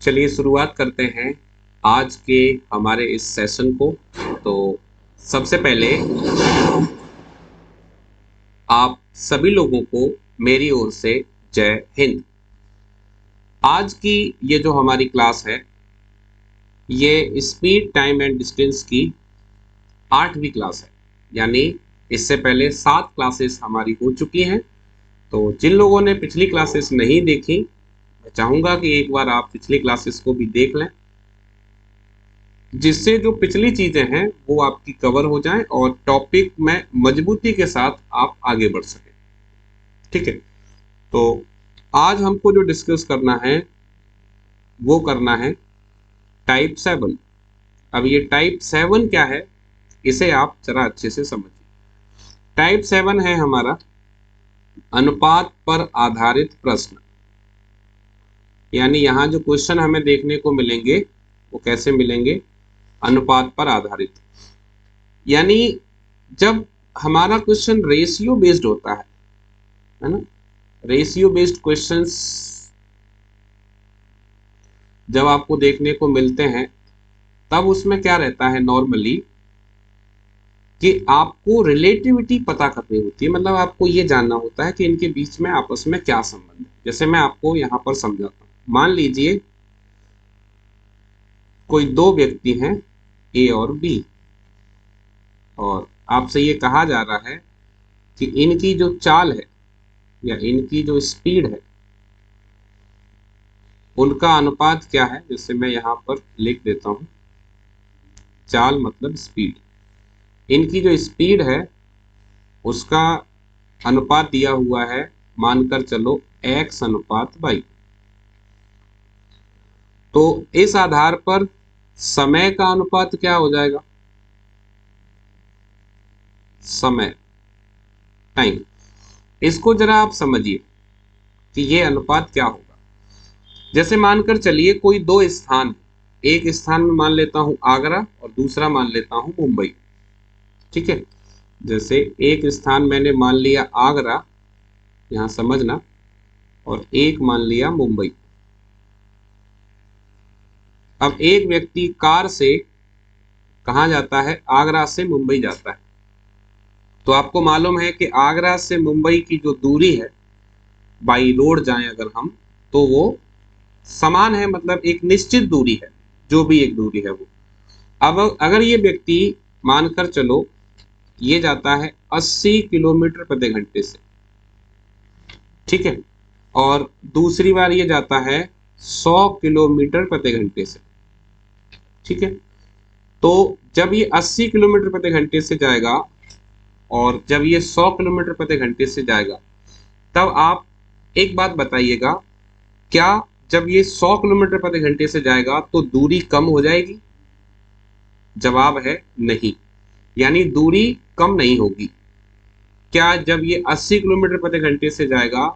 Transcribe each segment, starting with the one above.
चलिए शुरुआत करते हैं आज के हमारे इस सेशन को। तो सबसे पहले आप सभी लोगों को मेरी ओर से जय हिंद। आज की ये जो हमारी क्लास है ये स्पीड टाइम एंड डिस्टेंस की 8वीं क्लास है। यानी इससे पहले 7 क्लासेस हमारी हो चुकी हैं। तो जिन लोगों ने पिछली क्लासेस नहीं देखी, मैं चाहूँगा कि एक बार आप पिछली क्लासेस को भी देख लें, जिससे जो पिछली चीजें हैं वो आपकी कवर हो जाएं और टॉपिक में मजबूती के साथ आप आगे बढ़ सकें। ठीक है, तो आज हमको जो डिस्कस करना है वो करना है टाइप 7। अब ये टाइप 7 क्या है, इसे आप जरा अच्छे से समझिए। टाइप 7 है हमारा अनुपात पर आधारित प्रश्न। यानी यहाँ जो क्वेश्चन हमें देखने को मिलेंगे वो कैसे मिलेंगे, अनुपात पर आधारित। यानी जब हमारा क्वेश्चन रेशियो बेस्ड होता है ना, रेशियो बेस्ड क्वेश्चंस जब आपको देखने को मिलते हैं तब उसमें क्या रहता है नॉर्मली कि आपको रिलेटिविटी पता करनी होती है। मतलब आपको ये जानना होता है कि इनके बीच में आपस में क्या संबंध है। जैसे मैं आपको यहाँ पर समझाता हूँ। मान लीजिए कोई दो व्यक्ति हैं ए और बी, और आपसे ये कहा जा रहा है कि इनकी जो चाल है या इनकी जो स्पीड है उनका अनुपात क्या है। जैसे मैं यहाँ पर लिख देता हूँ, चाल मतलब स्पीड। इनकी जो स्पीड है उसका अनुपात दिया हुआ है, मानकर चलो x अनुपात y। तो इस आधार पर समय का अनुपात क्या हो जाएगा, समय टाइम। इसको जरा आप समझिए कि ये अनुपात क्या होगा। जैसे मानकर चलिए कोई दो स्थान, एक स्थान में मान लेता हूं आगरा और दूसरा मान लेता हूं मुंबई। ठीक है, जैसे एक स्थान मैंने मान लिया आगरा, यहां समझना, और एक मान लिया मुंबई। अब एक व्यक्ति कार से कहाँ जाता है, आगरा से मुंबई जाता है। तो आपको मालूम है कि आगरा से मुंबई की जो दूरी है बाई रोड जाएं अगर हम, तो वो समान है, मतलब एक निश्चित दूरी है, जो भी एक दूरी है वो। अब अगर ये व्यक्ति मानकर चलो ये जाता है 80 किलोमीटर प्रति घंटे से, ठीक है, और दूसरी बार ये जाता है 100 किलोमीटर प्रति घंटे से, ठीक है। तो जब ये 80 किलोमीटर प्रति घंटे से जाएगा और जब ये 100 किलोमीटर प्रति घंटे से जाएगा, तब आप एक बात बताइएगा, क्या जब ये 100 किलोमीटर प्रति घंटे से जाएगा तो दूरी कम हो जाएगी? जवाब है नहीं, यानी दूरी कम नहीं होगी। क्या जब ये 80 किलोमीटर प्रति घंटे से जाएगा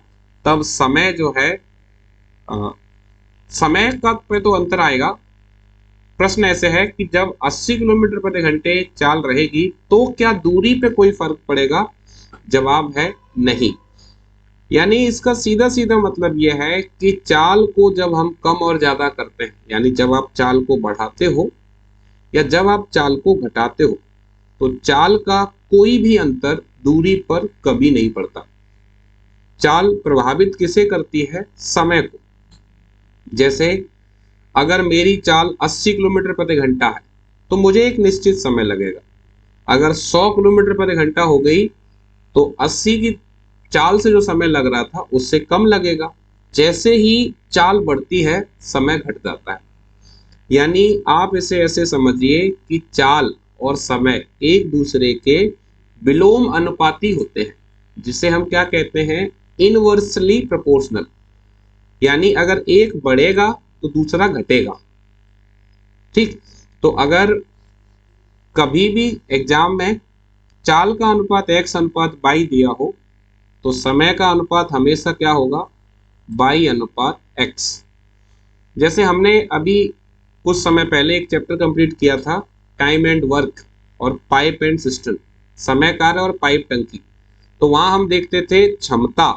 तब समय जो है समय का पे तो अंतर आएगा। प्रश्न ऐसे है कि जब 80 किलोमीटर प्रति घंटे चाल रहेगी तो क्या दूरी पे कोई फर्क पड़ेगा? जवाब है नहीं। यानी इसका सीधा सीधा मतलब यह है कि चाल को जब हम कम और ज्यादा करते हैं, यानी जब आप चाल को बढ़ाते हो या जब आप चाल को घटाते हो, तो चाल का कोई भी अंतर दूरी पर कभी नहीं पड़ता। चाल प्रभावित किसे करती है? समय को। जैसे अगर मेरी चाल 80 किलोमीटर प्रति घंटा है तो मुझे एक निश्चित समय लगेगा। अगर 100 किलोमीटर प्रति घंटा हो गई तो 80 की चाल से जो समय लग रहा था उससे कम लगेगा। जैसे ही चाल बढ़ती है समय घट जाता है। यानी आप इसे ऐसे समझिए कि चाल और समय एक दूसरे के विलोम अनुपाती होते हैं, जिसे हम क्या कहते हैं, इनवर्सली प्रोपोर्शनल। यानी अगर एक बढ़ेगा तो दूसरा घटेगा। ठीक, तो अगर कभी भी एग्जाम में चाल का अनुपात x अनुपात y दिया हो तो समय का अनुपात हमेशा क्या होगा, y अनुपात x। जैसे हमने अभी कुछ समय पहले एक चैप्टर कंप्लीट किया था, टाइम एंड वर्क और पाइप एंड सिस्टम, समय कार्य और पाइप टंकी। तो वहां हम देखते थे क्षमता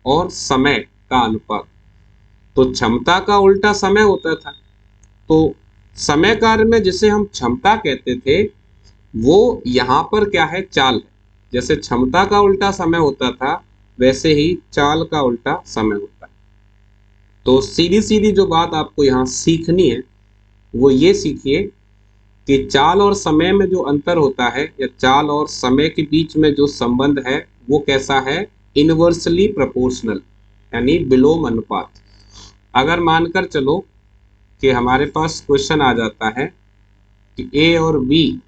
और समय का अनुपात। तो क्षमता का उल्टा समय होता था। तो समय कार्य में जिसे हम क्षमता कहते थे वो यहाँ पर क्या है, चाल है। जैसे क्षमता का उल्टा समय होता था वैसे ही चाल का उल्टा समय होता है। तो सीधी सीधी जो बात आपको यहाँ सीखनी है वो ये सीखिए कि चाल और समय में जो अंतर होता है या चाल और समय के बीच में जो संबंध है वो कैसा है, इनवर्सली प्रोपोर्शनल, यानी विलोम अनुपात। अगर मानकर चलो कि हमारे पास क्वेश्चन आ जाता है कि ए और बी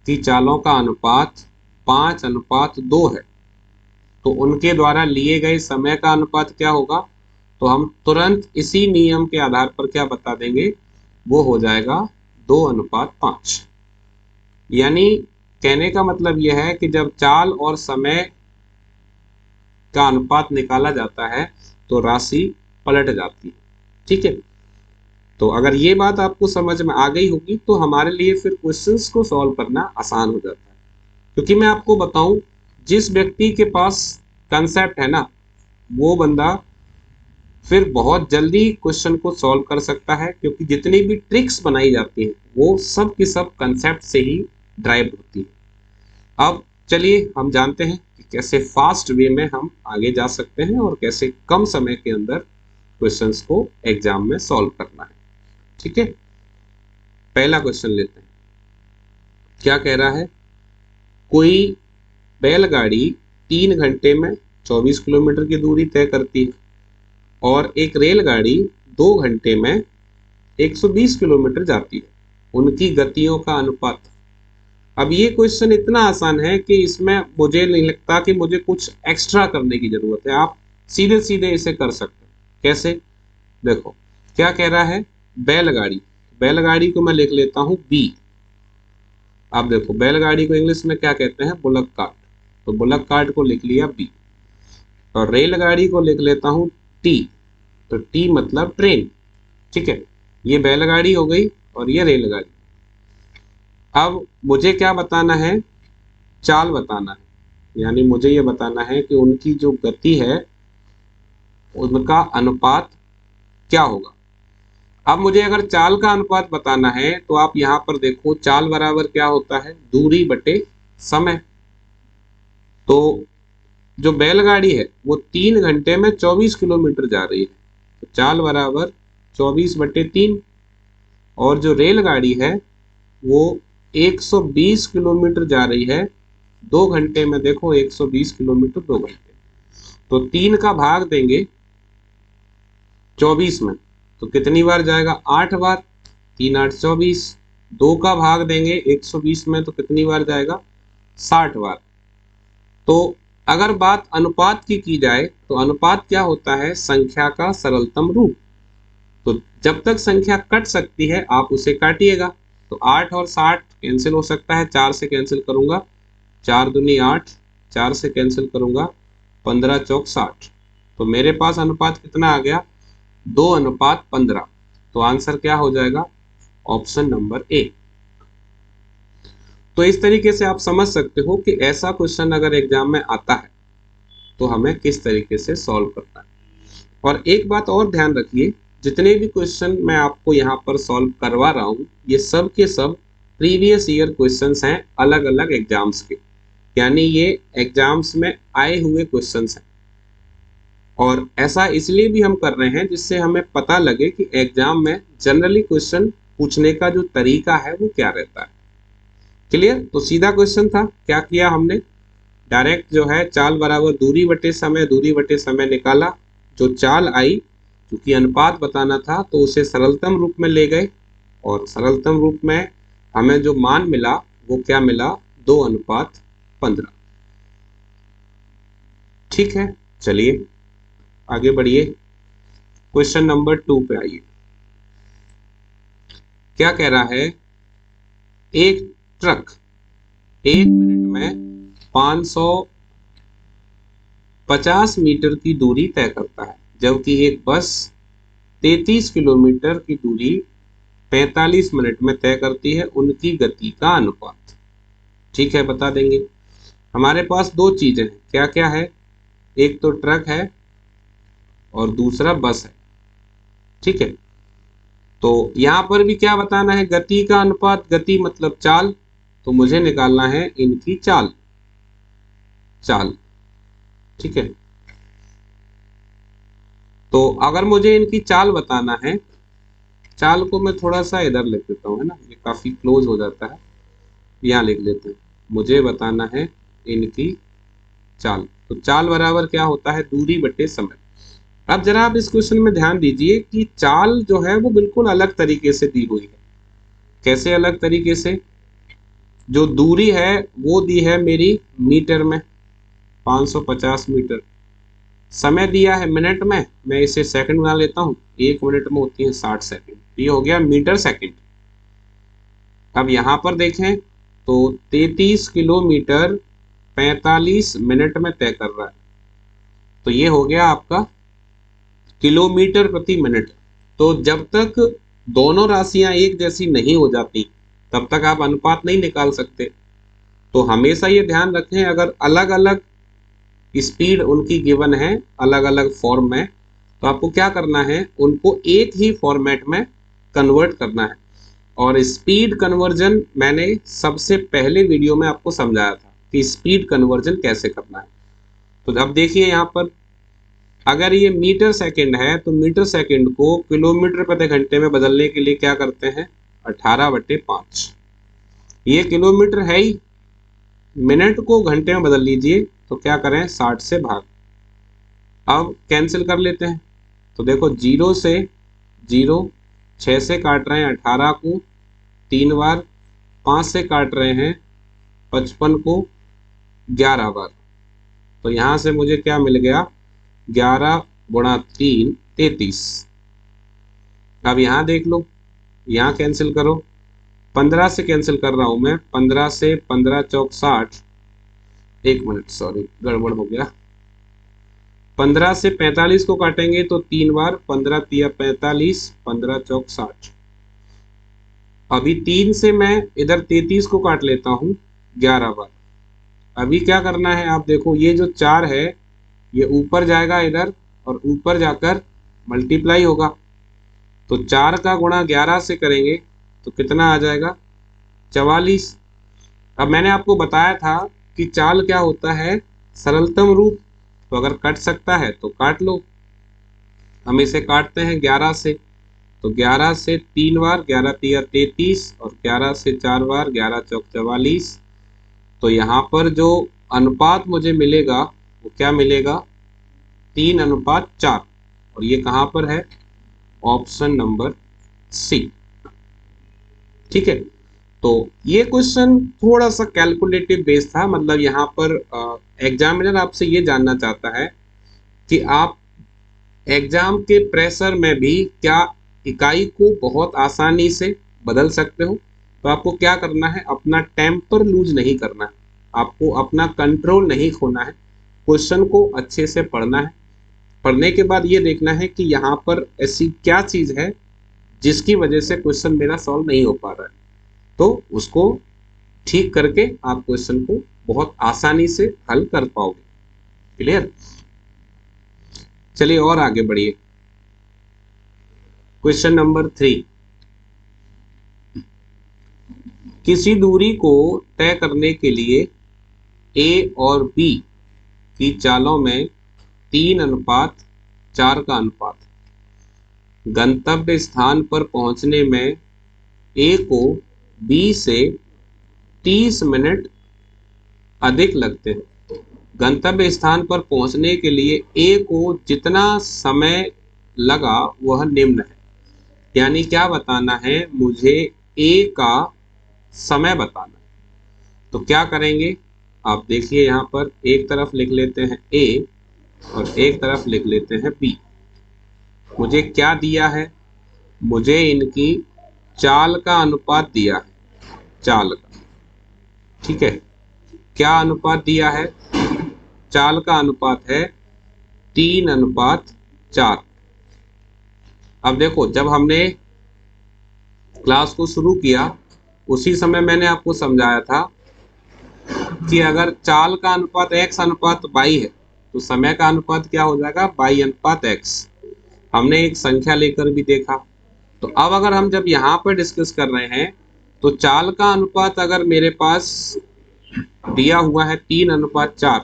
की चालों का अनुपात 5:2 है, तो उनके द्वारा लिए गए समय का अनुपात क्या होगा, तो हम तुरंत इसी नियम के आधार पर क्या बता देंगे, वो हो जाएगा 2:5। यानी कहने का मतलब यह है कि जब चाल और समय का अनुपात निकाला जाता है तो राशि पलट जाती है। ठीक है, तो अगर ये बात आपको समझ में आ गई होगी तो हमारे लिए फिर क्वेश्चंस को सॉल्व करना आसान हो जाता है। क्योंकि मैं आपको बताऊं, जिस व्यक्ति के पास कंसेप्ट है ना, वो बंदा फिर बहुत जल्दी क्वेश्चन को सॉल्व कर सकता है, क्योंकि जितनी भी ट्रिक्स बनाई जाती हैं वो सब की सब कंसेप्ट से ही ड्राइव होती है। अब चलिए हम जानते हैं कि कैसे फास्ट वे में हम आगे जा सकते हैं और कैसे कम समय के अंदर क्वेश्चंस को एग्जाम में सॉल्व करना है। ठीक है, पहला क्वेश्चन लेते हैं। क्या कह रहा है, कोई बैलगाड़ी 3 घंटे में 24 किलोमीटर की दूरी तय करती है और एक रेलगाड़ी 2 घंटे में 120 किलोमीटर जाती है, उनकी गतियों का अनुपात। अब ये क्वेश्चन इतना आसान है कि इसमें मुझे नहीं लगता कि मुझे कुछ एक्स्ट्रा करने की जरूरत है, आप सीधे सीधे इसे कर सकते हैं। कैसे, देखो क्या कह रहा है, बैलगाड़ी, बैलगाड़ी को मैं लिख लेता हूं बी। अब देखो बैलगाड़ी को इंग्लिश में क्या कहते हैं, बुलक कार्ट, तो बुलक कार्ट को लिख लिया बी। और रेलगाड़ी को लिख लेता हूं टी, तो टी मतलब ट्रेन। ठीक है, ये बैलगाड़ी हो गई और ये रेलगाड़ी। अब मुझे क्या बताना है, चाल बताना है, यानी मुझे ये बताना है कि उनकी जो गति है उनका अनुपात क्या होगा। अब मुझे अगर चाल का अनुपात बताना है तो आप यहां पर देखो, चाल बराबर क्या होता है, दूरी बटे समय। तो जो बैलगाड़ी है वो 3 घंटे में 24 किलोमीटर जा रही है, तो चाल बराबर 24/3। और जो रेलगाड़ी है वो 120 किलोमीटर जा रही है 2 घंटे में, देखो 120 किलोमीटर 2 घंटे, तो 3 का भाग देंगे 24 में तो कितनी बार जाएगा, 8 बार, 3 8 24। 2 का भाग देंगे 120 में तो कितनी बार जाएगा, 60 बार। तो अगर बात अनुपात की जाए तो अनुपात क्या होता है, संख्या का सरलतम रूप। तो जब तक संख्या कट सकती है आप उसे काटिएगा। तो 8 और 60 कैंसिल हो सकता है, 4 से कैंसिल करूंगा, 4 दूनी 8, 4 से कैंसिल करूंगा, 15 चौक 60। तो मेरे पास अनुपात कितना आ गया, 2:15। तो आंसर क्या हो जाएगा, ऑप्शन नंबर ए। तो इस तरीके से आप समझ सकते हो कि ऐसा क्वेश्चन अगर एग्जाम में आता है तो हमें किस तरीके से सॉल्व करना है। और एक बात और ध्यान रखिए, जितने भी क्वेश्चन मैं आपको यहाँ पर सॉल्व करवा रहा हूँ ये सब के सब प्रीवियस ईयर क्वेश्चंस हैं, अलग अलग एग्जाम्स के, यानी ये एग्जाम्स में आए हुए क्वेश्चंस हैं। और ऐसा इसलिए भी हम कर रहे हैं जिससे हमें पता लगे कि एग्जाम में जनरली क्वेश्चन पूछने का जो तरीका है वो क्या रहता है। क्लियर, तो सीधा क्वेश्चन था, क्या किया हमने, डायरेक्ट जो है चाल बराबर दूरी बटे समय, दूरी बटे समय निकाला, जो चाल आई क्योंकि अनुपात बताना था तो उसे सरलतम रूप में ले गए और सरलतम रूप में हमें जो मान मिला वो क्या मिला, 2:15। ठीक है, चलिए आगे बढ़िए, क्वेश्चन नंबर 2 पे आइए। क्या कह रहा है, एक ट्रक 1 मिनट में 550 मीटर की दूरी तय करता है, जबकि एक बस 33 किलोमीटर की दूरी 45 मिनट में तय करती है, उनकी गति का अनुपात। ठीक है, बता देंगे। हमारे पास दो चीजें हैं, क्या क्या है, एक तो ट्रक है और दूसरा बस है। ठीक है, तो यहां पर भी क्या बताना है, गति का अनुपात, गति मतलब चाल, तो मुझे निकालना है इनकी चाल, चाल। ठीक है, तो अगर मुझे इनकी चाल बताना है, चाल को मैं थोड़ा सा इधर लिख देता हूँ, है ना, ये काफी क्लोज हो जाता है, यहाँ लिख लेते हैं। मुझे बताना है इनकी चाल, तो चाल बराबर क्या होता है, दूरी बटे समय। अब जरा आप इस क्वेश्चन में ध्यान दीजिए कि चाल जो है वो बिल्कुल अलग तरीके से दी हुई है। कैसे अलग तरीके से, जो दूरी है वो दी है मेरी मीटर में, 550 मीटर। समय दिया है मिनट में, मैं इसे सेकंड बना लेता हूँ, 1 मिनट में होती है 60 सेकंड, ये हो गया मीटर सेकंड। अब यहाँ पर देखें तो 33 किलोमीटर 45 मिनट में तय कर रहा है, तो ये हो गया आपका किलोमीटर प्रति मिनट। तो जब तक दोनों राशियां एक जैसी नहीं हो जाती तब तक आप अनुपात नहीं निकाल सकते। तो हमेशा ये ध्यान रखें, अगर अलग अलग स्पीड उनकी गिवन है, अलग अलग फॉर्म में, तो आपको क्या करना है, उनको एक ही फॉर्मेट में कन्वर्ट करना है। और स्पीड कन्वर्जन मैंने सबसे पहले वीडियो में आपको समझाया था कि स्पीड कन्वर्जन कैसे करना है। तो अब देखिए यहाँ पर, अगर ये मीटर सेकंड है तो मीटर सेकंड को किलोमीटर प्रति घंटे में बदलने के लिए क्या करते हैं, 18/5। ये किलोमीटर है ही, मिनट को घंटे में बदल लीजिए, तो क्या करें, 60 से भाग। अब कैंसिल कर लेते हैं, तो देखो 0 से 0, 6 से काट रहे हैं 18 को 3 बार, 5 से काट रहे हैं 55 को 11 बार, तो यहां से मुझे क्या मिल गया, 11 गुणा 3 33। अब यहाँ देख लो, यहाँ कैंसिल करो, 15 से कैंसिल कर रहा हूं मैं, 15 से 15 चौक 60, 1 मिनट सॉरी गड़बड़ हो गया, 15 से 45 को काटेंगे तो 3 बार, 15 तिया 45, 15 चौक 60। अभी 3 से मैं इधर 33 को काट लेता हूँ 11 बार। अभी क्या करना है, आप देखो ये जो 4 है ये ऊपर जाएगा इधर, और ऊपर जाकर मल्टीप्लाई होगा, तो 4 का गुणा 11 से करेंगे तो कितना आ जाएगा, 44। अब मैंने आपको बताया था कि चाल क्या होता है, सरलतम रूप, तो अगर कट सकता है तो काट लो। हम इसे काटते हैं 11 से, तो 11 से 3 बार, 11 तिया 33, और 11 से 4 बार, 11 चौक 44। तो यहाँ पर जो अनुपात मुझे मिलेगा वो क्या मिलेगा, 3:4, और ये कहाँ पर है, ऑप्शन नंबर सी। ठीक है, तो ये क्वेश्चन थोड़ा सा कैलकुलेटिव बेस्ड था, मतलब यहाँ पर एग्जामिनर आपसे ये जानना चाहता है कि आप एग्जाम के प्रेशर में भी क्या इकाई को बहुत आसानी से बदल सकते हो। तो आपको क्या करना है, अपना टेम्पर लूज नहीं करना है, आपको अपना कंट्रोल नहीं खोना है, क्वेश्चन को अच्छे से पढ़ना है। पढ़ने के बाद ये देखना है कि यहाँ पर ऐसी क्या चीज है जिसकी वजह से क्वेश्चन मेरा सॉल्व नहीं हो पा रहा है, तो उसको ठीक करके आप क्वेश्चन को बहुत आसानी से हल कर पाओगे। क्लियर, चलिए और आगे बढ़िए। क्वेश्चन नंबर 3, किसी दूरी को तय करने के लिए ए और बी की चालों में 3:4 का अनुपात, गंतव्य स्थान पर पहुंचने में ए को बी से 30 मिनट अधिक लगते हैं। गंतव्य स्थान पर पहुंचने के लिए ए को जितना समय लगा वह निम्न है। यानी क्या बताना है, मुझे ए का समय बताना है। तो क्या करेंगे, आप देखिए यहाँ पर एक तरफ लिख लेते हैं ए और एक तरफ लिख लेते हैं बी। मुझे क्या दिया है, मुझे इनकी चाल का अनुपात दिया है, चाल का। ठीक है, क्या अनुपात दिया है, चाल का अनुपात है 3:4। अब देखो जब हमने क्लास को शुरू किया उसी समय मैंने आपको समझाया था कि अगर चाल का अनुपात x अनुपात y है तो समय का अनुपात क्या हो जाएगा, y अनुपात x। हमने एक संख्या लेकर भी देखा। तो अब अगर हम जब यहाँ पर डिस्कस कर रहे हैं तो चाल का अनुपात अगर मेरे पास दिया हुआ है 3:4,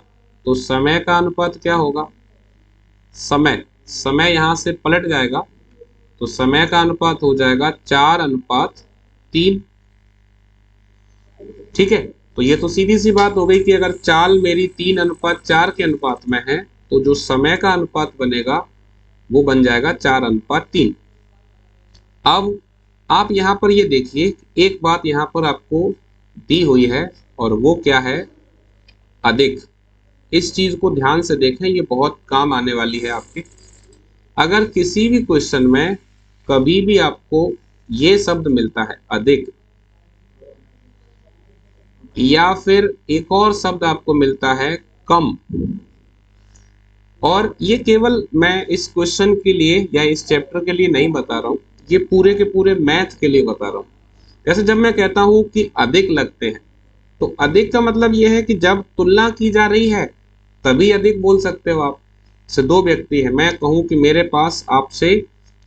तो समय का अनुपात क्या होगा? समय समय यहाँ से पलट जाएगा, तो समय का अनुपात हो जाएगा 4:3। ठीक है, तो ये तो सीधी सी बात हो गई कि अगर चाल मेरी 3:4 के अनुपात में है तो जो समय का अनुपात बनेगा वो बन जाएगा 4:3। अब आप यहाँ पर ये देखिए, एक बात यहाँ पर आपको दी हुई है और वो क्या है? अधिक। इस चीज को ध्यान से देखें, ये बहुत काम आने वाली है आपके। अगर किसी भी क्वेश्चन में कभी भी आपको ये शब्द मिलता है अधिक, या फिर एक और शब्द आपको मिलता है कम, और ये केवल मैं इस क्वेश्चन के लिए या इस चैप्टर के लिए नहीं बता रहा हूँ, ये पूरे के पूरे मैथ के लिए बता रहा हूँ। जैसे जब मैं कहता हूँ कि अधिक लगते हैं, तो अधिक का मतलब ये है कि जब तुलना की जा रही है तभी अधिक बोल सकते हो आप। से दो व्यक्ति है, मैं कहूँ कि मेरे पास आपसे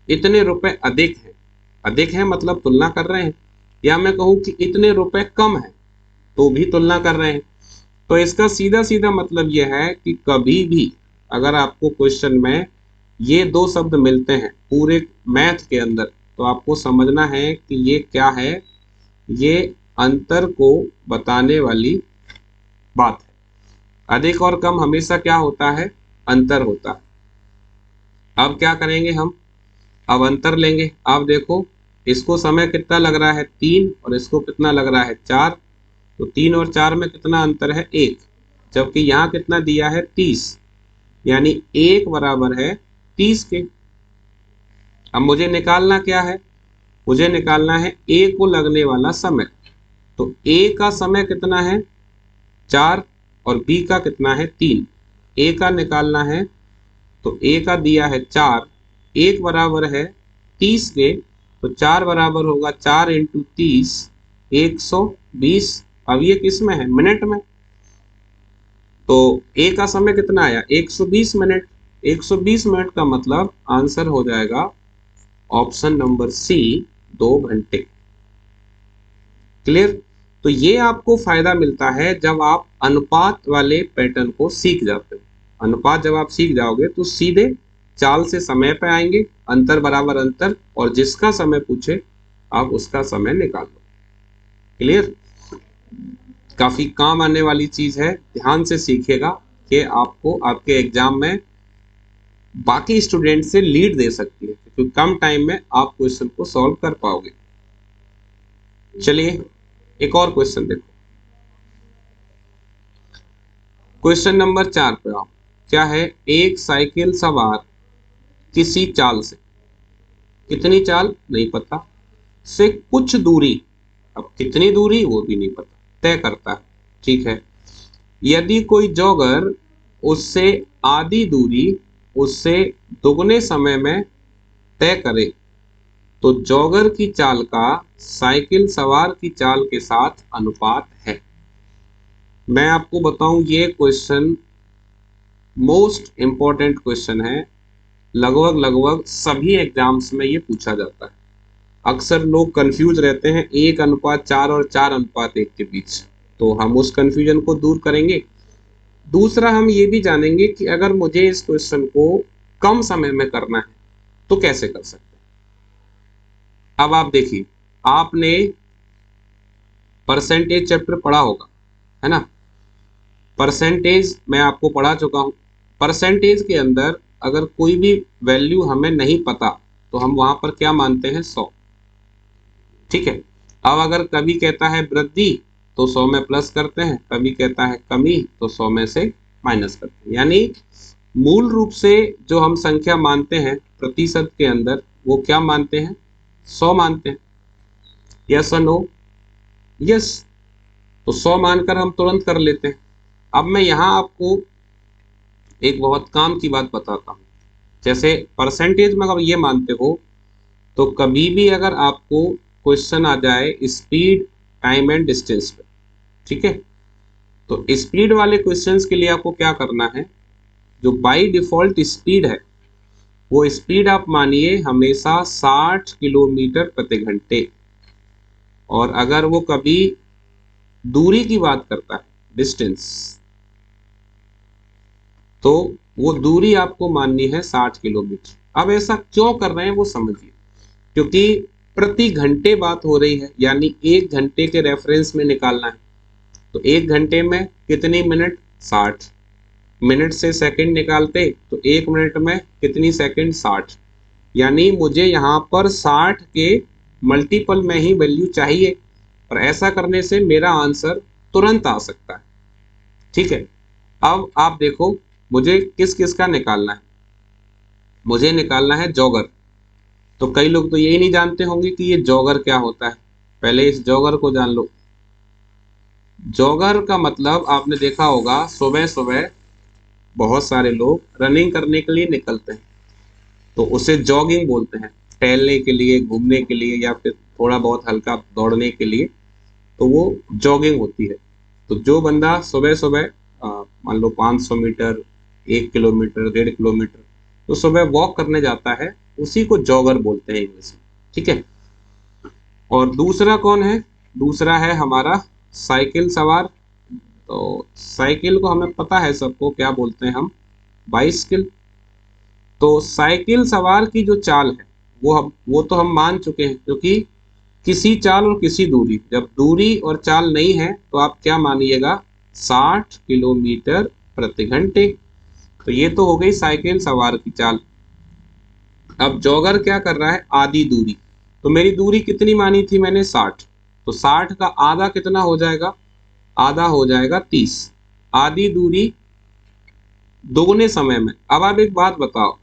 इतने रुपए अधिक है, अधिक है मतलब तुलना कर रहे हैं, या मैं कहूँ कि इतने रुपए कम है तो भी तुलना कर रहे हैं। तो इसका सीधा सीधा मतलब यह है कि कभी भी अगर आपको क्वेश्चन में ये दो शब्द मिलते हैं पूरे मैथ के अंदर, तो आपको समझना है कि ये क्या है, ये अंतर को बताने वाली बात है। अधिक और कम हमेशा क्या होता है? अंतर होता है। अब क्या करेंगे हम? अब अंतर लेंगे। आप देखो, इसको समय कितना लग रहा है? 3, और इसको कितना लग रहा है? 4। तो 3 और 4 में कितना अंतर है? 1। जबकि यहाँ कितना दिया है? 30, यानी 1 बराबर है 30 के। अब मुझे निकालना क्या है? मुझे निकालना है ए को लगने वाला समय। तो ए का समय कितना है? 4, और बी का कितना है? 3। ए का निकालना है, तो ए का दिया है 4, 1 बराबर है 30 के, तो 4 बराबर होगा 4 इंटू 30, 120। अब ये किस में है? मिनट में। तो ए का समय कितना आया? 120 मिनट। 120 मिनट का मतलब आंसर हो जाएगा ऑप्शन नंबर सी, 2 घंटे। क्लियर? तो ये आपको फायदा मिलता है जब आप अनुपात वाले पैटर्न को सीख जाते हो। अनुपात जब आप सीख जाओगे तो सीधे चाल से समय पे आएंगे, अंतर बराबर अंतर, और जिसका समय पूछे आप उसका समय निकाल लो। क्लियर? काफी काम आने वाली चीज है, ध्यान से सीखिएगा कि आपको आपके एग्जाम में बाकी स्टूडेंट से लीड दे सकती है, क्योंकि कम टाइम में आप क्वेश्चन को सॉल्व कर पाओगे। चलिए एक और क्वेश्चन देखो। क्वेश्चन नंबर 4 पे आओ। क्या है? एक साइकिल सवार किसी चाल से, कितनी चाल नहीं पता, से कुछ दूरी, अब कितनी दूरी वो भी नहीं पता, तय करता है। ठीक है, यदि कोई जॉगर उससे आधी दूरी उससे दुगने समय में तय करे तो जॉगर की चाल का साइकिल सवार की चाल के साथ अनुपात है। मैं आपको बताऊं, ये क्वेश्चन मोस्ट इंपॉर्टेंट क्वेश्चन है। लगभग लगभग सभी एग्जाम्स में ये पूछा जाता है। अक्सर लोग कंफ्यूज रहते हैं 1:4 और 4:1 के बीच, तो हम उस कंफ्यूजन को दूर करेंगे। दूसरा, हम ये भी जानेंगे कि अगर मुझे इस क्वेश्चन को कम समय में करना है तो कैसे कर सकते हैं। अब आप देखिए, आपने परसेंटेज चैप्टर पढ़ा होगा, है ना? परसेंटेज मैं आपको पढ़ा चुका हूं। परसेंटेज के अंदर अगर कोई भी वैल्यू हमें नहीं पता तो हम वहां पर क्या मानते हैं? 100। ठीक है, अब अगर कभी कहता है वृद्धि तो 100 में प्लस करते हैं, कभी कहता है कमी तो 100 में से माइनस करते हैं। यानी मूल रूप से जो हम संख्या मानते हैं प्रतिशत के अंदर, वो क्या मानते हैं? 100 मानते हैं। यस और नो? यस। तो 100 मानकर हम तुरंत कर लेते हैं। अब मैं यहाँ आपको एक बहुत काम की बात बताता हूँ। जैसे परसेंटेज में अगर ये मानते हो तो कभी भी अगर आपको क्वेश्चन आ जाए स्पीड, टाइम एंड डिस्टेंस पे, ठीक है, तो स्पीड वाले क्वेश्चंस के लिए आपको क्या करना है? जो बाय डिफॉल्ट स्पीड है वो स्पीड आप मानिए हमेशा 60 किलोमीटर प्रति घंटे। और अगर वो कभी दूरी की बात करता है, डिस्टेंस, तो वो दूरी आपको माननी है 60 किलोमीटर। अब ऐसा क्यों कर रहे हैं वो समझिए, क्योंकि प्रति घंटे बात हो रही है, यानी 1 घंटे के रेफरेंस में निकालना है। तो 1 घंटे में कितनी मिनट? 60 मिनट से सेकंड निकालते तो 1 मिनट में कितनी सेकंड? 60। यानी मुझे यहाँ पर 60 के मल्टीपल में ही वैल्यू चाहिए, और ऐसा करने से मेरा आंसर तुरंत आ सकता है। ठीक है, अब आप देखो मुझे किस किस का निकालना है। मुझे निकालना है जॉगर। तो कई लोग तो यही नहीं जानते होंगे कि ये जॉगर क्या होता है। पहले इस जॉगर को जान लो। जॉगर का मतलब आपने देखा होगा, सुबह सुबह बहुत सारे लोग रनिंग करने के लिए निकलते हैं, तो उसे जॉगिंग बोलते हैं। टहलने के लिए, घूमने के लिए, या फिर थोड़ा बहुत हल्का दौड़ने के लिए, तो वो जॉगिंग होती है। तो जो बंदा सुबह सुबह मान लो 500 मीटर, 1 किलोमीटर, 1.5 किलोमीटर, तो सुबह वॉक करने जाता है, उसी को जॉगर बोलते हैं इंग्लिश में। ठीक है। और दूसरा कौन है? दूसरा है हमारा साइकिल सवार। तो साइकिल को हमें पता है सबको क्या बोलते हैं हम? बाइसिकल। तो साइकिल सवार की जो चाल है वो तो हम मान चुके हैं, क्योंकि किसी चाल और किसी दूरी, जब दूरी और चाल नहीं है तो आप क्या मानिएगा? 60 किलोमीटर प्रति घंटे। तो ये तो हो गई साइकिल सवार की चाल। अब जॉगर क्या कर रहा है? आधी दूरी। तो मेरी दूरी कितनी मानी थी मैंने? 60। तो 60 का आधा कितना हो जाएगा? आधा हो जाएगा 30। आधी दूरी दोगुने समय में। अब आप एक बात बताओ,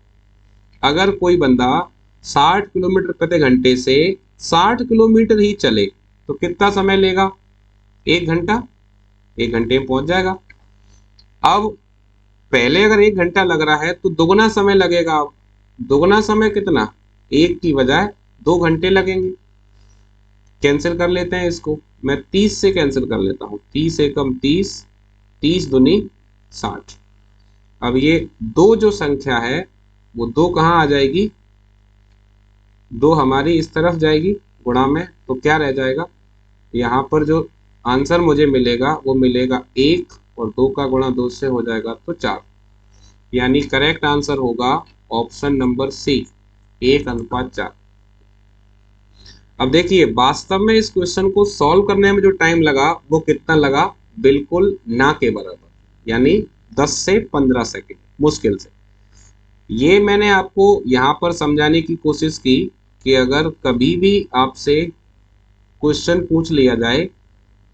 अगर कोई बंदा 60 किलोमीटर प्रति घंटे से 60 किलोमीटर ही चले तो कितना समय लेगा? 1 घंटा। 1 घंटे में पहुंच जाएगा। अब पहले अगर 1 घंटा लग रहा है तो दुगना समय लगेगा। अब दुगना समय कितना? 1 की बजाय 2 घंटे लगेंगे। कैंसिल कर लेते हैं इसको। मैं 30 से कैंसिल कर लेता हूँ। 30 एकम 30, 30 दूनी 60। अब ये दो जो संख्या है वो दो कहाँ आ जाएगी? दो हमारी इस तरफ जाएगी गुणा में, तो क्या रह जाएगा? यहाँ पर जो आंसर मुझे मिलेगा वो मिलेगा 1, और 2 का गुणा 2 से हो जाएगा तो 4। यानी करेक्ट आंसर होगा ऑप्शन नंबर सी, 1:4। अब देखिए वास्तव में इस क्वेश्चन को सॉल्व करने में जो टाइम लगा वो कितना लगा? बिल्कुल ना के बराबर, यानी 10 से 15 सेकंड मुश्किल से। ये मैंने आपको यहाँ पर समझाने की कोशिश की कि अगर कभी भी आपसे क्वेश्चन पूछ लिया जाए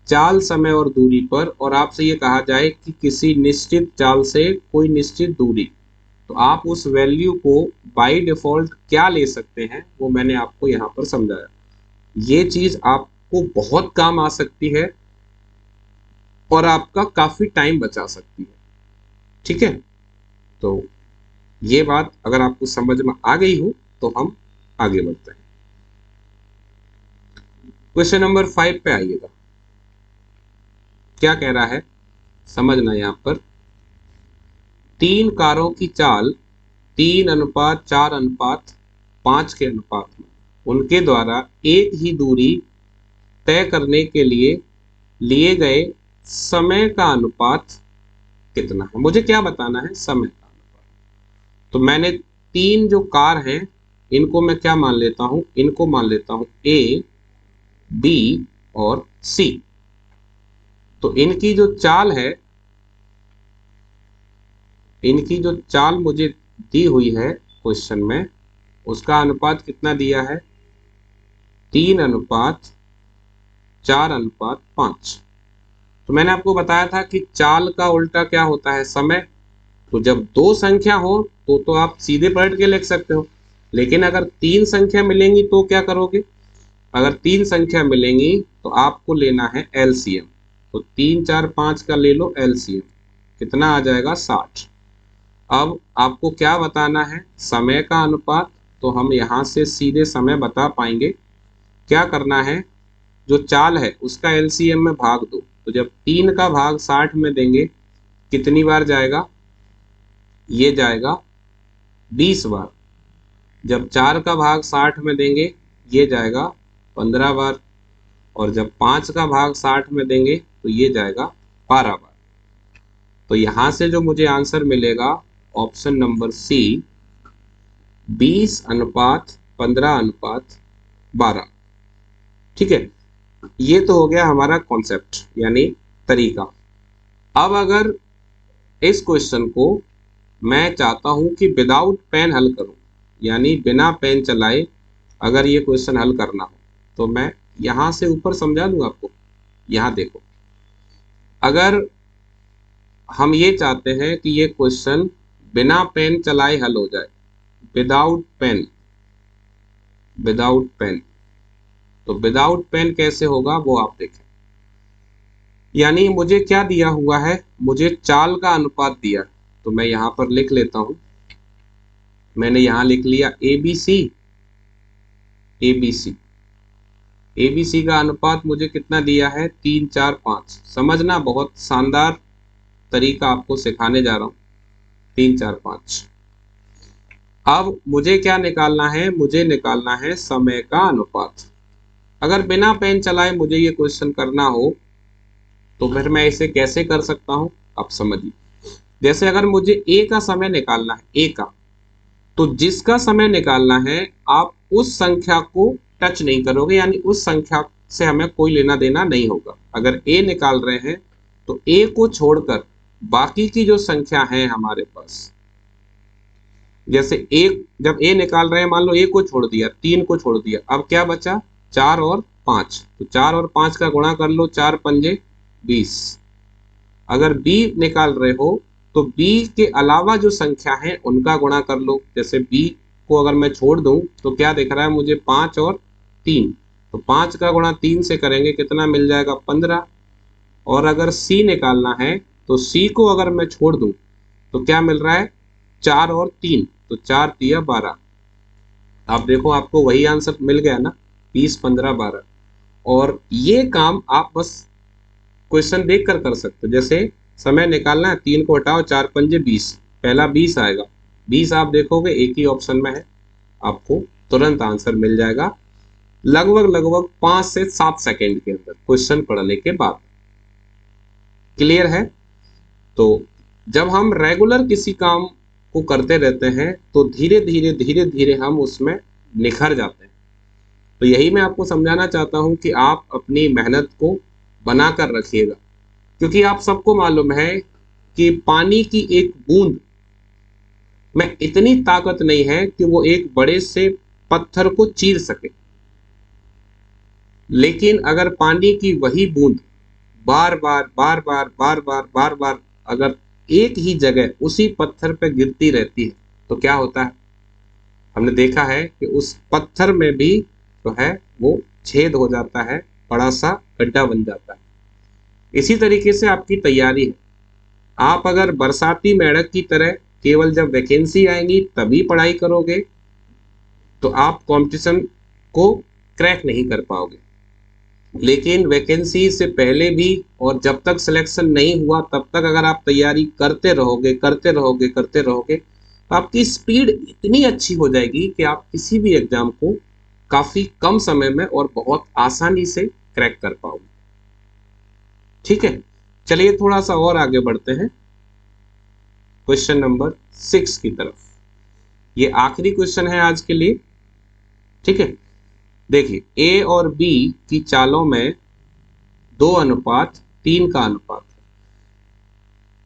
चाल, समय और दूरी पर, और आपसे ये कहा जाए कि किसी निश्चित चाल से कोई निश्चित दूरी, तो आप उस वैल्यू को बाय डिफॉल्ट क्या ले सकते हैं वो मैंने आपको यहाँ पर समझाया। ये चीज आपको बहुत काम आ सकती है और आपका काफी टाइम बचा सकती है। ठीक है, तो ये बात अगर आपको समझ में आ गई हो तो हम आगे बढ़ते हैं। क्वेश्चन नंबर 5 पे आइएगा। क्या कह रहा है समझना। यहाँ पर 3 कारों की चाल 3:4:5 के अनुपात में उनके द्वारा एक ही दूरी तय करने के लिए गए समय का अनुपात कितना है? मुझे क्या बताना है? समय का अनुपात। तो मैंने 3 जो कार हैं इनको मैं क्या मान लेता हूं? इनको मान लेता हूं ए, बी और सी। तो इनकी जो चाल है, इनकी जो चाल मुझे दी हुई है क्वेश्चन में, उसका अनुपात कितना दिया है? 3:4:5। तो मैंने आपको बताया था कि चाल का उल्टा क्या होता है? समय। तो जब दो संख्या हो तो आप सीधे पलट के लिख सकते हो, लेकिन अगर 3 संख्या मिलेंगी तो क्या करोगे? अगर 3 संख्या मिलेंगी तो आपको लेना है एलसीएम। तो 3, 4, 5 का ले लो एलसीएम, कितना आ जाएगा? 60। अब आपको क्या बताना है? समय का अनुपात। तो हम यहाँ से सीधे समय बता पाएंगे। क्या करना है? जो चाल है उसका एलसीएम में भाग दो। तो जब 3 का भाग 60 में देंगे कितनी बार जाएगा? ये जाएगा 20 बार। जब 4 का भाग 60 में देंगे ये जाएगा 15 बार, और जब 5 का भाग 60 में देंगे तो ये जाएगा 12 बार। तो यहां से जो मुझे आंसर मिलेगा ऑप्शन नंबर सी 20:15:12। ठीक है, ये तो हो गया हमारा कॉन्सेप्ट यानी तरीका। अब अगर इस क्वेश्चन को मैं चाहता हूं कि विदाउट पेन हल करूं, यानी बिना पेन चलाए अगर ये क्वेश्चन हल करना हो, तो मैं यहां से ऊपर समझा दूं आपको। यहां देखो, अगर हम ये चाहते हैं कि ये क्वेश्चन बिना पेन चलाए हल हो जाए, विदाउट पेन, विदाउट पेन, तो विदाउट पेन कैसे होगा वो आप देखें। यानी मुझे क्या दिया हुआ है, मुझे चाल का अनुपात दिया, तो मैं यहां पर लिख लेता हूं। मैंने यहां लिख लिया एबीसी, एबीसी, एबीसी का अनुपात मुझे कितना दिया है 3, 4, 5। समझना, बहुत शानदार तरीका आपको सिखाने जा रहा हूं। 3, 4, 5। अब मुझे क्या निकालना है, मुझे निकालना है समय का अनुपात। अगर बिना पेन चलाए मुझे ये क्वेश्चन करना हो तो फिर मैं इसे कैसे कर सकता हूं, आप समझिए। जैसे अगर मुझे ए का समय निकालना है, ए का, तो जिसका समय निकालना है आप उस संख्या को टच नहीं करोगे, यानी उस संख्या से हमें कोई लेना देना नहीं होगा। अगर ए निकाल रहे हैं तो ए को छोड़कर बाकी की जो संख्या है हमारे पास, जैसे एक, जब ए निकाल रहे हैं मान लो ए को छोड़ दिया, 3 को छोड़ दिया, अब क्या बचा 4 और 5, तो 4 और 5 का गुणा कर लो, 4 पंजे 20। अगर बी निकाल रहे हो तो बी के अलावा जो संख्या है उनका गुणा कर लो। जैसे बी को अगर मैं छोड़ दूं तो क्या दिख रहा है मुझे 5 और 3, तो 5 का गुणा 3 से करेंगे कितना मिल जाएगा 15। और अगर सी निकालना है तो सी को अगर मैं छोड़ दूं तो क्या मिल रहा है 4 और 3, तो 4 तिया 12। आप देखो आपको वही आंसर मिल गया ना, 20, 15, 12। और ये काम आप बस क्वेश्चन देख कर सकते हो। जैसे समय निकालना है, 3 को हटाओ, 4 पंजे 20, पहला 20 आएगा, 20 आप देखोगे एक ही ऑप्शन में है, आपको तुरंत आंसर मिल जाएगा लगभग लगभग 5 से 7 सेकेंड के अंदर क्वेश्चन पढ़ने के बाद। क्लियर है? तो जब हम रेगुलर किसी काम को करते रहते हैं तो धीरे धीरे धीरे धीरे हम उसमें निखर जाते हैं। तो यही मैं आपको समझाना चाहता हूं कि आप अपनी मेहनत को बनाकर रखिएगा, क्योंकि आप सबको मालूम है कि पानी की एक बूंद में इतनी ताकत नहीं है कि वो एक बड़े से पत्थर को चीर सके। लेकिन अगर पानी की वही बूंद बार बार बार बार बार बार बार बार अगर एक ही जगह उसी पत्थर पर गिरती रहती है तो क्या होता है, हमने देखा है कि उस पत्थर में भी जो है वो छेद हो जाता है, बड़ा सा गड्ढा बन जाता है। इसी तरीके से आपकी तैयारी है। आप अगर बरसाती मेंढक की तरह केवल जब वैकेंसी आएंगी तभी पढ़ाई करोगे तो आप कंपटीशन को क्रैक नहीं कर पाओगे। लेकिन वैकेंसी से पहले भी और जब तक सिलेक्शन नहीं हुआ तब तक अगर आप तैयारी करते रहोगे करते रहोगे करते रहोगे तो आपकी स्पीड इतनी अच्छी हो जाएगी कि आप किसी भी एग्जाम को काफी कम समय में और बहुत आसानी से क्रैक कर पाओगे। ठीक है, चलिए थोड़ा सा और आगे बढ़ते हैं क्वेश्चन नंबर 6 की तरफ। ये आखिरी क्वेश्चन है आज के लिए। ठीक है, देखिए ए और बी की चालों में 2:3 का अनुपात है।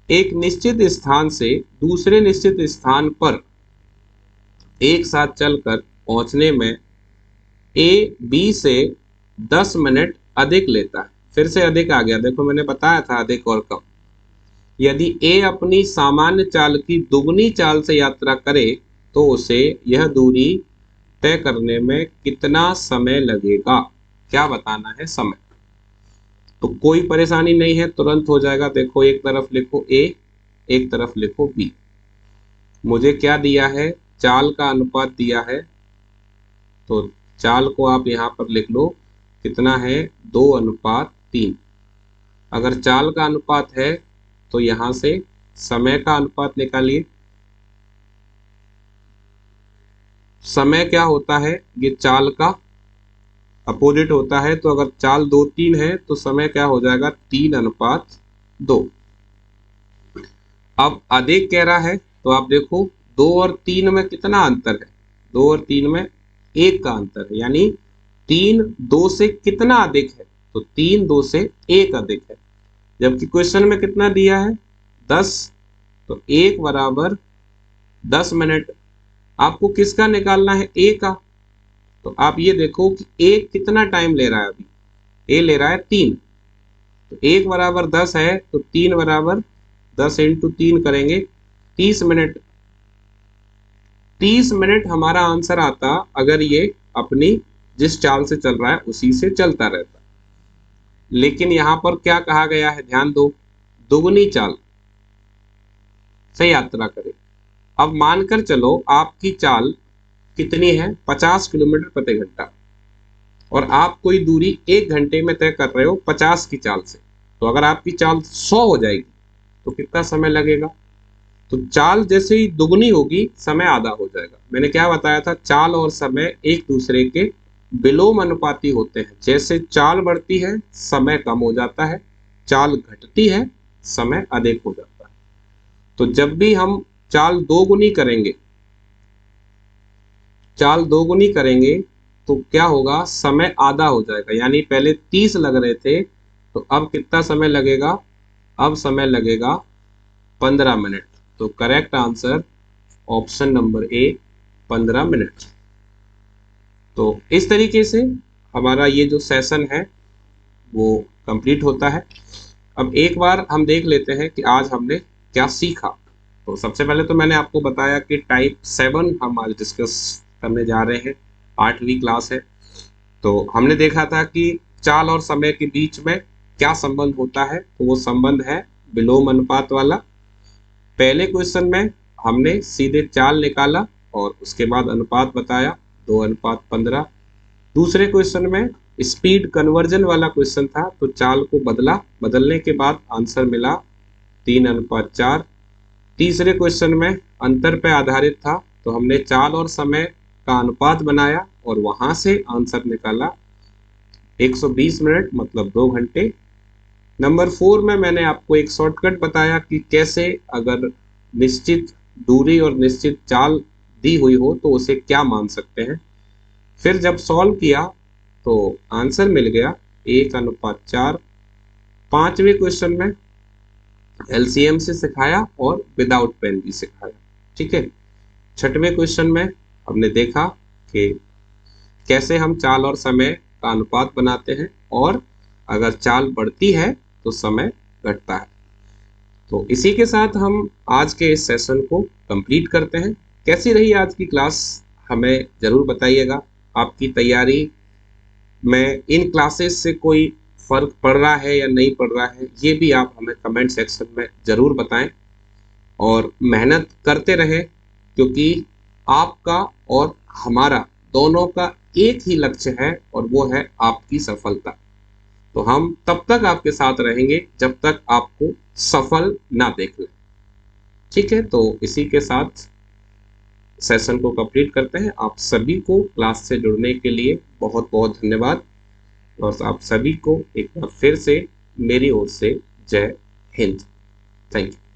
एक निश्चित स्थान से दूसरे निश्चित स्थान पर एक साथ चलकर पहुंचने में ए बी से 10 मिनट अधिक लेता है। फिर से अधिक आ गया, देखो मैंने बताया था अधिक और कम। यदि ए अपनी सामान्य चाल की दुगनी चाल से यात्रा करे तो उसे यह दूरी तय करने में कितना समय लगेगा, क्या बताना है समय। तो कोई परेशानी नहीं है, तुरंत हो जाएगा। देखो एक तरफ लिखो ए, एक तरफ लिखो बी। मुझे क्या दिया है, चाल का अनुपात दिया है, तो चाल को आप यहां पर लिख लो, कितना है 2:3। अगर चाल का अनुपात है तो यहां से समय का अनुपात निकालिए। समय क्या होता है, ये चाल का अपोजिट होता है। तो अगर चाल 2-3 है तो समय क्या हो जाएगा, 3:2। अब अधिक कह रहा है तो आप देखो 2 और 3 में कितना अंतर है, 2 और 3 में 1 का अंतर है, यानी 3 2 से कितना अधिक है, तो 3 2 से 1 अधिक है। जबकि क्वेश्चन में कितना दिया है, 10, तो 1 बराबर 10 मिनट। आपको किसका निकालना है, ए का। तो आप ये देखो कि ए कितना टाइम ले रहा है, अभी ए ले रहा है 3, तो 1 बराबर 10 है, तो 3 बराबर 10 इंटू 3 करेंगे 30 मिनट। 30 मिनट हमारा आंसर आता अगर ये अपनी जिस चाल से चल रहा है उसी से चलता रहता। लेकिन यहां पर क्या कहा गया है, ध्यान दो, दुगनी चाल से यात्रा करे। अब मानकर चलो आपकी चाल कितनी है, 50 किलोमीटर प्रति घंटा, और आप कोई दूरी 1 घंटे में तय कर रहे हो 50 की चाल से। तो अगर आपकी चाल 100 हो जाएगी तो कितना समय लगेगा, तो चाल जैसे ही दुगनी होगी समय आधा हो जाएगा। मैंने क्या बताया था, चाल और समय एक दूसरे के विलोम अनुपाती होते हैं। जैसे चाल बढ़ती है समय कम हो जाता है, चाल घटती है समय अधिक हो जाता है। तो जब भी हम चाल दोगुनी करेंगे, चाल दोगुनी करेंगे तो क्या होगा, समय आधा हो जाएगा। यानी पहले 30 लग रहे थे तो अब कितना समय लगेगा, अब समय लगेगा 15 मिनट। तो correct answer option number A, 15 minute. तो इस तरीके से हमारा ये जो सेशन है वो कंप्लीट होता है। अब एक बार हम देख लेते हैं कि आज हमने क्या सीखा। तो सबसे पहले तो मैंने आपको बताया कि टाइप 7 हम आज डिस्कस करने जा रहे हैं, 8वीं क्लास है। तो हमने देखा था कि चाल और समय के बीच में क्या संबंध होता है, तो वो संबंध है विलोम अनुपात वाला। पहले क्वेश्चन में हमने सीधे चाल निकाला और उसके बाद अनुपात बताया, 2:15। दूसरे क्वेश्चन में स्पीड कन्वर्जन वाला क्वेश्चन था, तो चाल को बदलने के बाद आंसर मिला 3:4। तीसरे क्वेश्चन में अंतर पे आधारित था, तो हमने चाल और समय का अनुपात बनाया और वहां से आंसर निकाला 120 मिनट, मतलब 2 घंटे। नंबर 4 में मैंने आपको एक शॉर्टकट बताया कि कैसे अगर निश्चित दूरी और निश्चित चाल दी हुई हो तो उसे क्या मान सकते हैं। फिर जब सॉल्व किया तो आंसर मिल गया 1:4। 5वें क्वेश्चन में एलसीएम से सिखाया और विदाउट पेन भी सिखाया, ठीक है। 6वें क्वेश्चन में हमने देखा कि कैसे हम चाल और समय का अनुपात बनाते हैं, और अगर चाल बढ़ती है तो समय घटता है। तो इसी के साथ हम आज के इस सेशन को कंप्लीट करते हैं। कैसी रही आज की क्लास, हमें जरूर बताइएगा। आपकी तैयारी में इन क्लासेस से कोई फर्क पड़ रहा है या नहीं पड़ रहा है, ये भी आप हमें कमेंट सेक्शन में जरूर बताएं। और मेहनत करते रहें, क्योंकि आपका और हमारा दोनों का एक ही लक्ष्य है और वो है आपकी सफलता। तो हम तब तक आपके साथ रहेंगे जब तक आपको सफल ना देख लें, ठीक है। तो इसी के साथ सेशन को कंप्लीट करते हैं। आप सभी को क्लास से जुड़ने के लिए बहुत बहुत धन्यवाद, और आप सभी को एक बार फिर से मेरी ओर से जय हिंद। Thank you.